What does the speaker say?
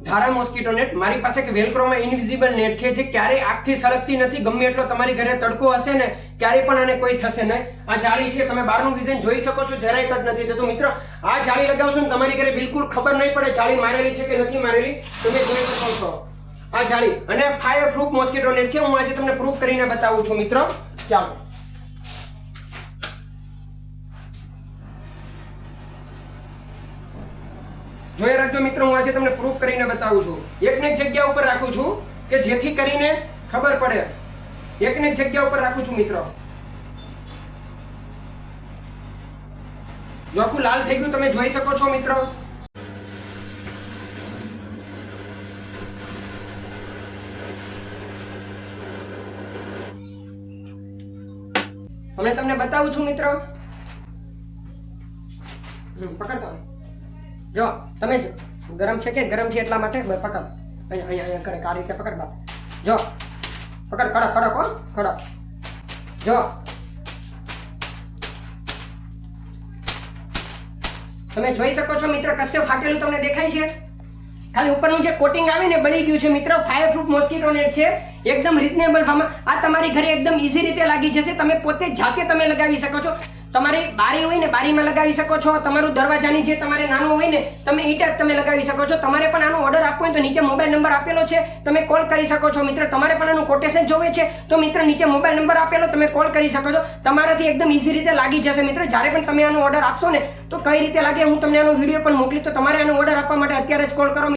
ધારા mosquito net મારી પાસે એક વેલક્રોમાં ઇનવિઝિબલ નેટ છે જે ક્યારેય આગથી સળગતી નથી. ગમે એટલો તમારી ઘરે તડકો હશે ને ક્યારેય પણ આને કોઈ થશે નહીં. આ જાળી છે, તમે બહારનું વિઝન જોઈ શકો છો, જરાય કટ નથી થતું. મિત્રો આ જાળી લગાવશો ને તમારી ઘરે બિલકુલ ખબર નહીં પડે જાળી મારેલી છે કે નથી મારેલી. તમે જોઈ શકો છો આ જાળી અને ફાયર પ્રૂફ મોસ્કીટો નેટ છે. હું આજે તમને પ્રૂફ કરીને બતાવું છું મિત્રો. ચાલો જોઈ રાખજો મિત્રો, હું આજે તમને પ્રૂફ કરીને બતાવું છું. એકને એક જગ્યા ઉપર રાખું છું કે જેથી કરીને ખબર પડે. એકને એક જગ્યા ઉપર રાખું છું મિત્રો. જો આખું લાલ થઈ ગયું તમે જોઈ શકો છો મિત્રો. હમણાં તમને બતાવું છું મિત્રો. પકડતો જો તમે ગરમ છે કે ગરમ છે એટલા માટે પકડ. અહીંયા કરે આ રીતે પકડ બા. જો પકડ, કડક કડક હો, કડક. જો તમે જોઈ શકો છો મિત્ર, કશે ફાટેલું તમને દેખાય છે? ખાલી ઉપરનું જે કોટિંગ આવે ને બળી ગયું છે મિત્રો. ફાયર પ્રૂફ મોસ્કીટો નેટ છે, એકદમ રીઝનેબલ ભાવમાં. આ તમારી ઘરે એકદમ ઈઝી રીતે લાગી જશે. તમે પોતે જાતે તમે લગાવી શકો છો. તમારી બારી હોય ને બારીમાં લગાવી શકો છો. તમારું દરવાજાની જે તમારે નાનું હોય ને તમે એ ટાઈપ તમે લગાવી શકો છો. તમારે પણ આનો ઓર્ડર આપવો હોય તો નીચે મોબાઈલ નંબર આપેલો છે, તમે કોલ કરી શકો છો મિત્ર. તમારે પણ આનું કોટેશન જોવે છે તો મિત્ર નીચે મોબાઈલ નંબર આપેલો, તમે કોલ કરી શકો છો. તમારાથી એકદમ ઈઝી રીતે લાગી જશે મિત્ર. જ્યારે પણ તમે આનો ઓર્ડર આપશો ને તો કઈ રીતે લાગે હું તમને આનો વિડીયો પણ મોકલી. તો તમારે આનો ઓર્ડર આપવા માટે અત્યારે જ કોલ કરો.